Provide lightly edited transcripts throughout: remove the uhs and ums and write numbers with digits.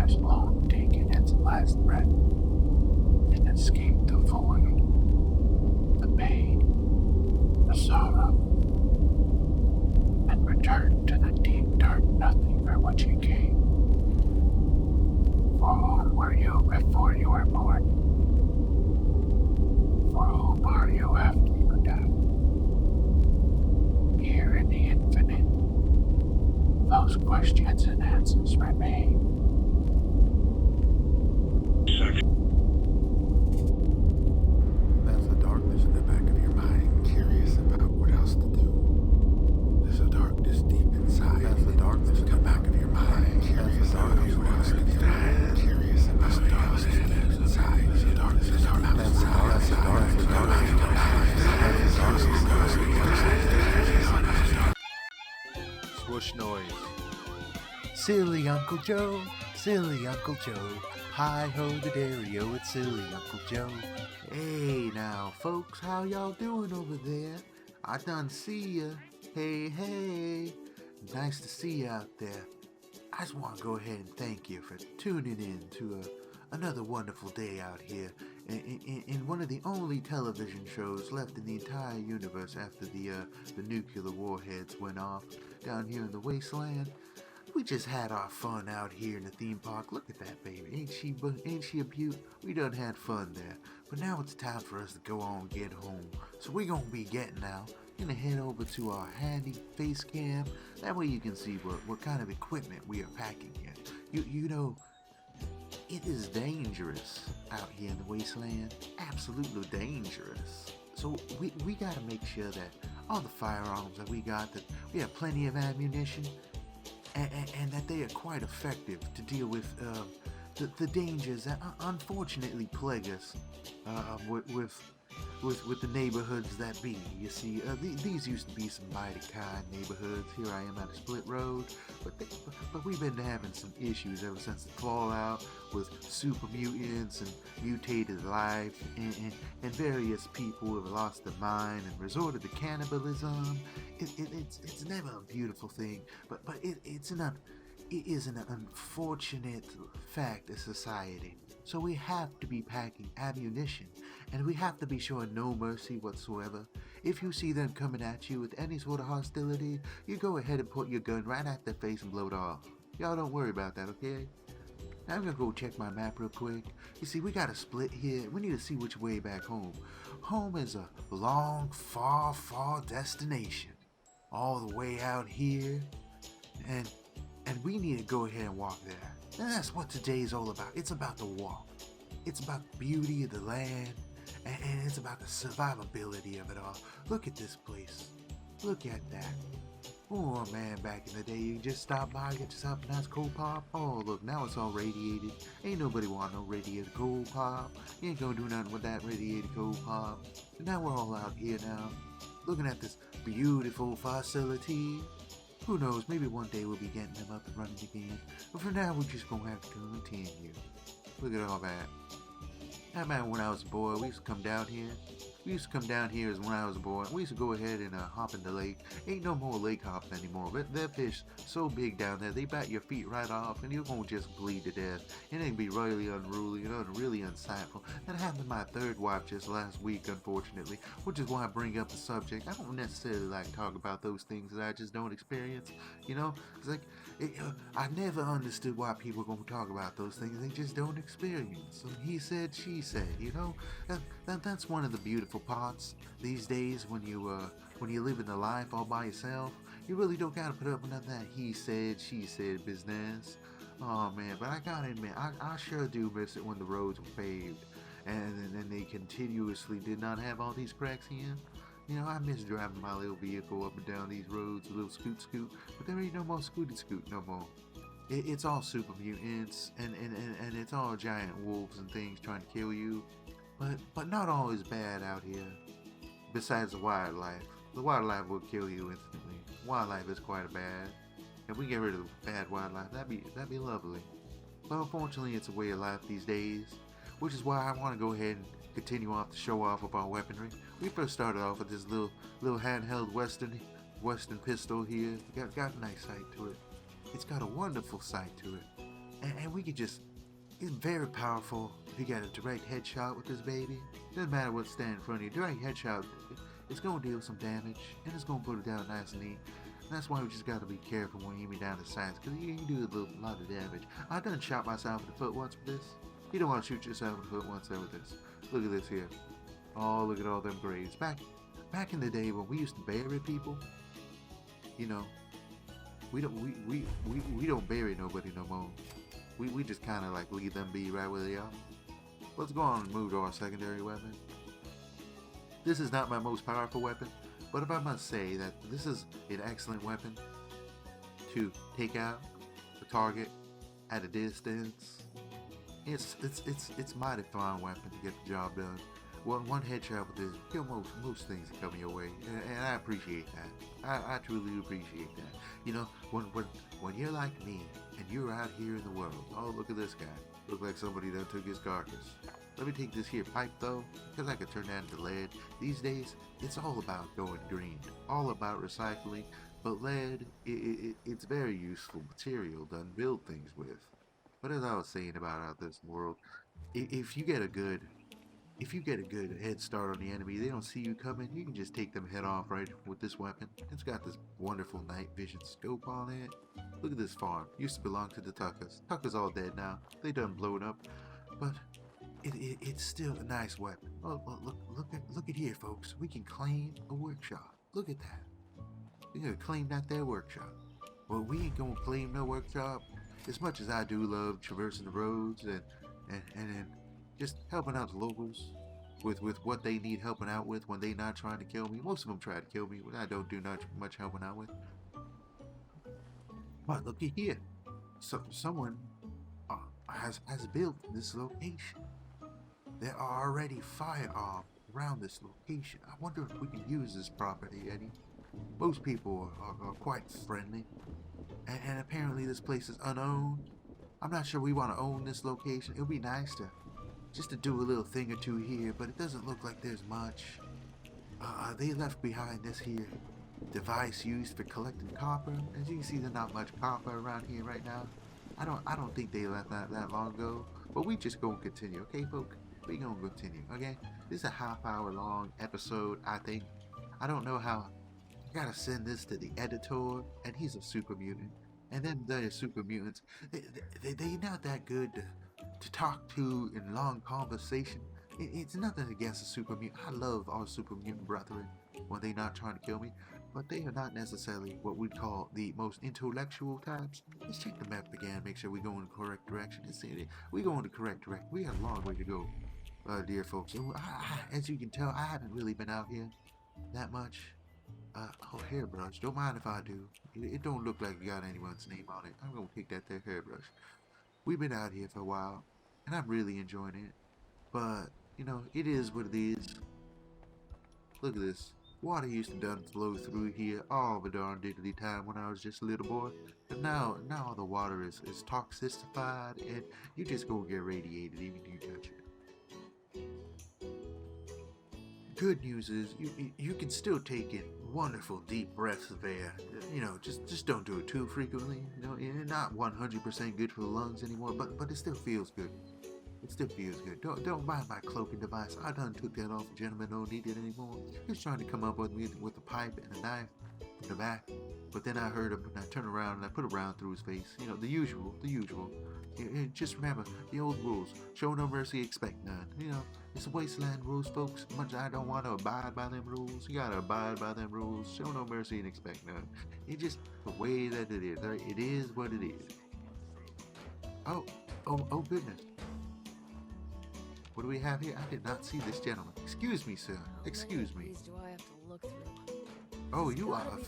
has long taken its last breath and escaped the void, the pain, the sorrow, and returned to the deep dark nothing for which he came. For whom were you before you were born? For whom are you after you die? Here in the infinite, those questions and answers remain. There's a darkness in the back of your mind, curious about what else to do. There's a darkness deep inside. There's a darkness in the back of your mind, curious about what else to do. Curious about what else to do inside. There's a darkness in the back of your mind. Swoosh noise. Silly Uncle Joe, silly Uncle Joe. Hi-ho the Dario, it's silly Uncle Joe. Hey now, folks, how y'all doing over there? I done see ya. Hey, nice to see you out there. I just want to go ahead and thank you for tuning in to another wonderful day out here in one of the only television shows left in the entire universe after the nuclear warheads went off down here in the Wasteland. We just had our fun out here in the theme park. Look at that baby, ain't she a beaut? We done had fun there, but now it's time for us to go on and get home. So we're gonna be getting out. Gonna head over to our handy face cam. That way you can see what kind of equipment we are packing here. You know, it is dangerous out here in the Wasteland. Absolutely dangerous. So we gotta make sure that all the firearms that we got, that we have plenty of ammunition, and that they are quite effective to deal with the dangers that unfortunately plague us with the neighborhoods that be. You see, these used to be some mighty kind neighborhoods. Here I am at a split road, but we've been having some issues ever since the fallout with super mutants and mutated life, and various people have lost their mind and resorted to cannibalism. It's never a beautiful thing, but it is an unfortunate fact of society. So we have to be packing ammunition, and we have to be showing no mercy whatsoever. If you see them coming at you with any sort of hostility, you go ahead and put your gun right at their face and blow it off. Y'all don't worry about that, okay? Now I'm gonna go check my map real quick. You see, we got a split here. We need to see which way back home. Home is a long, far, far destination. All the way out here, and we need to go ahead and walk there. And that's what today's all about. It's about the walk. It's about the beauty of the land, and it's about the survivability of it all. Look at this place. Look at that. Oh man, back in the day, you just stop by, get yourself a nice cold pop. Oh look, now it's all radiated. Ain't nobody want no radiated cold pop. You ain't gonna do nothing with that radiated cold pop. And now we're all out here now, looking at this beautiful facility. Who knows, maybe one day we'll be getting them up and running again. But for now, we're just gonna have to continue. Look at all that. I remember when I was a boy, we used to come down here. As when I was a boy. We used to go ahead and hop in the lake. Ain't no more lake hopping anymore. But that fish so big down there, they bat your feet right off, and you're gonna just bleed to death. And it'd be really unruly and really unsightful. That happened to my third wife just last week, unfortunately. Which is why I bring up the subject. I don't necessarily like to talk about those things that I just don't experience. You know, it's like I never understood why people gonna talk about those things they just don't experience. So he said, she said. You know, that's one of the beautiful parts these days when you live in the life all by yourself. You really don't gotta put up with none of that he said, she said business. Oh man, but I gotta admit, I sure do miss it when the roads were paved and they continuously did not have all these cracks in. You know, I miss driving my little vehicle up and down these roads, a little scoot, but there ain't no more scoot no more. It's all super mutants and it's all giant wolves and things trying to kill you. But not all is bad out here. Besides the wildlife. The wildlife will kill you instantly. Wildlife is quite bad. If we get rid of the bad wildlife, that'd be lovely. But unfortunately, it's a way of life these days. Which is why I want to go ahead and continue off the show off of our weaponry. We first started off with this little handheld Western pistol here. Got a nice sight to it. It's got a wonderful sight to it. and we could just. It's very powerful. If you got a direct headshot with this baby, doesn't matter what's standing in front of you. Direct headshot, it's gonna deal some damage, and it's gonna put it down nice and neat. And that's why we just gotta be careful when you aim down the sights, because you can do a lot of damage. I done shot myself in the foot once with this. You don't want to shoot yourself in the foot once there with this. Look at this here. Oh, look at all them graves. Back in the day when we used to bury people, you know, we don't bury nobody no more. We just kind of like leave them be right where they are. Let's go on and move to our secondary weapon. This is not my most powerful weapon, but if I must say that this is an excellent weapon to take out the target at a distance. It's mighty fine weapon to get the job done. One headshot with this, kill most things that come your way, and I appreciate that. I truly appreciate that. You know, when you're like me and you're out here in the world, oh look at this guy, look like somebody that took his carcass. Let me take this here pipe though, because I could turn that into lead. These days, it's all about going green, all about recycling. But lead, it's very useful material to build things with. But as I was saying about out this world, if you get a good head start on the enemy, they don't see you coming, you can just take them head off right with this weapon. It's got this wonderful night vision scope on it. Look at this farm. Used to belong to the Tuckers. Tuckers all dead now. They done blown up. But it's still a nice weapon. Oh, look at here, folks. We can claim a workshop. Look at that. We're gonna claim that there workshop. Well, we ain't gonna claim no workshop. As much as I do love traversing the roads and just helping out the locals with what they need helping out with when they not trying to kill me. Most of them try to kill me, but I don't do not much helping out with. But looky here. Someone has built this location. There are already firearms around this location. I wonder if we can use this property, Eddie. Most people are quite friendly. And apparently this place is unowned. I'm not sure we want to own this location. It would be nice to do a little thing or two here, but it doesn't look like there's much. They left behind this here device used for collecting copper. As you can see, there's not much copper around here right now. I don't think they left that long ago. But we just gonna continue, okay, folks? We gonna continue, okay? This is a half-hour long episode, I think. I don't know how. I gotta send this to the editor, and he's a super mutant. And then the super mutants, they not that good to talk to in long conversation. It's nothing against a super mutant. I love our super mutant brethren when they not trying to kill me, but they are not necessarily what we'd call the most intellectual types. Let's check the map again, make sure we go in the correct direction. We go in the correct direction. We have a long way to go, dear folks. As you can tell, I haven't really been out here that much. Oh, hairbrush. Don't mind if I do. It don't look like you got anyone's name on it. I'm gonna pick that there hairbrush. We've been out here for a while, and I'm really enjoying it. But, you know, it is what it is. Look at this. Water used to done flow through here all the darn diddly time when I was just a little boy. But now all the water is toxicified, and you just gonna get radiated even if you touch it. Good news is you can still take in wonderful deep breaths of air. You know, just don't do it too frequently. You know, you're not 100% good for the lungs anymore, but it still feels good. It still feels good. Don't mind my cloaking device. I done took that off. The gentleman don't need it anymore. He was trying to come up with me with a pipe and a knife in the back, but then I heard him and I turned around and I put a round through his face. You know, the usual. Just remember the old rules: show no mercy, expect none. You know, it's the Wasteland rules, folks. Much as I don't want to abide by them rules, you gotta abide by them rules. Show no mercy and expect none. It's just the way that it is. Right? It is what it is. Oh goodness. What do we have here? I did not see this gentleman. Excuse me, sir. Excuse me. Do I have to look through? Oh, you are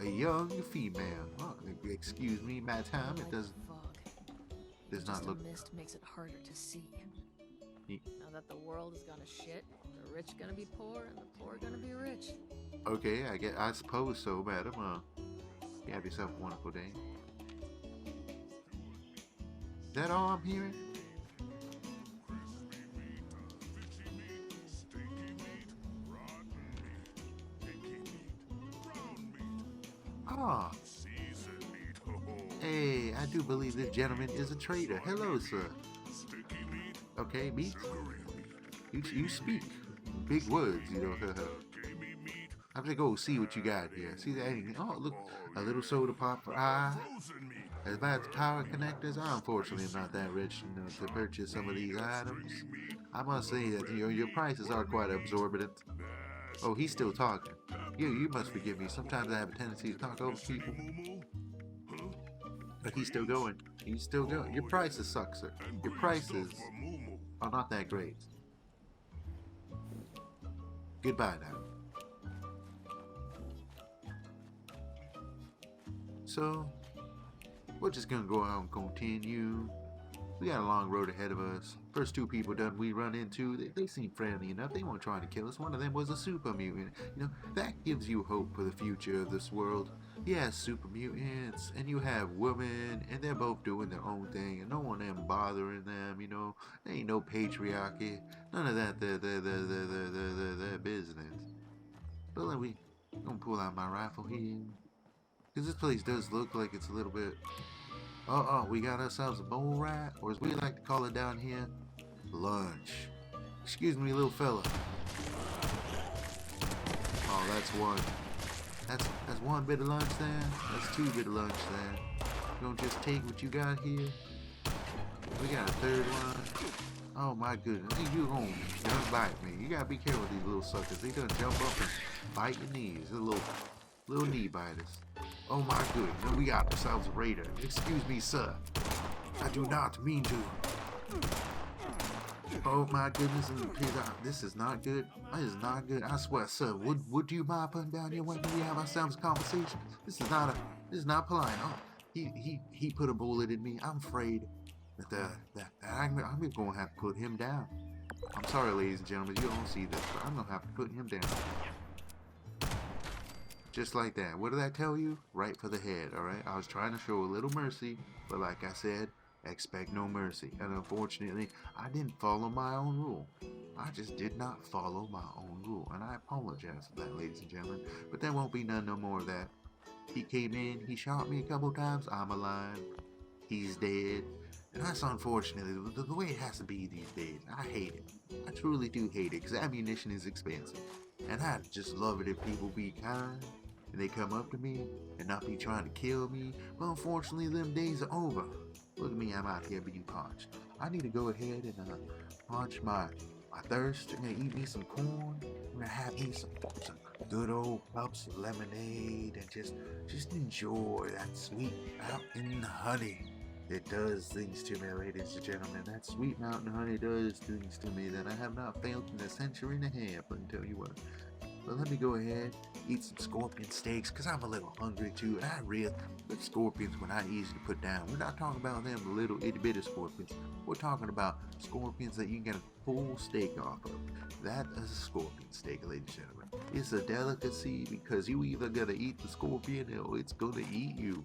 a young female. Oh, excuse me, madam. It does not look. Mist makes it harder to see. Now that the world has gone to shit, the rich gonna be poor and the poor gonna be rich. Okay, I suppose so, madam. You have yourself a wonderful day. Is that all I'm hearing? Ah. Hey, I do believe this gentleman is a trader. Hello, sir. Okay, meat? You speak. Big words, you know. I'm gonna go see what you got here. See that? Oh, look, a little soda pop for as bad as power connectors, I unfortunately am not that rich, you know, to purchase some of these items. I must say that your prices are quite exorbitant. Oh, he's still talking. You must forgive me. Sometimes I have a tendency to talk over people. But he's still going. He's still going. Your prices suck, sir. Your prices are not that great. Goodbye now. So, we're just gonna go out and continue. We got a long road ahead of us. First two people done we run into, they seem friendly enough. They weren't trying to kill us. One of them was a super mutant. You know, that gives you hope for the future of this world. Yeah, super mutants, and you have women, and they're both doing their own thing, and no one them bothering them, you know. There ain't no patriarchy. None of that, their business. But let me, I'm gonna pull out my rifle here. Because this place does look like it's a little bit... we got ourselves a mole rat, or as we like to call it down here, lunch. Excuse me, little fella. Oh, that's one. That's one bit of lunch there. That's two bit of lunch there. You don't just take what you got here. We got a third one. Oh my goodness, you gonna bite me. You gotta be careful with these little suckers. They gonna jump up and bite your knees. They're little knee biters. Oh my goodness, and we got ourselves a raider. Excuse me, sir. I do not mean to. Oh my goodness, this is not good. This is not good. I swear, sir. Would you mind putting down your weapon? We have ourselves a conversation. This is not polite. Oh, he put a bullet in me. I'm afraid that I'm gonna have to put him down. I'm sorry, ladies and gentlemen, you don't see this, but I'm gonna have to put him down. Just like that. What did I tell you? Right for the head, alright? I was trying to show a little mercy, but like I said, expect no mercy. And unfortunately, I didn't follow my own rule. I just did not follow my own rule. And I apologize for that, ladies and gentlemen. But there won't be no more of that. He came in, he shot me a couple times. I'm alive. He's dead. And that's unfortunately the way it has to be these days. I hate it. I truly do hate it, because ammunition is expensive. And I just love it if people be kind and they come up to me and not be trying to kill me. But unfortunately, them days are over. Look at me, I'm out here being parched. I need to go ahead and quench my thirst. I'm gonna eat me some corn. I'm gonna have me some good old cups of lemonade and just enjoy that sweet mountain honey. It does things to me, ladies and gentlemen. That sweet mountain honey does things to me that I have not felt in a century and a half, I can tell you what. But let me go ahead, eat some scorpion steaks, because I'm a little hungry too. And I really, but scorpions were not easy to put down. We're not talking about them little itty bitty scorpions. We're talking about scorpions that you can get a full steak off of. That is a scorpion steak, ladies and gentlemen. It's a delicacy because you either gotta eat the scorpion or it's gonna eat you.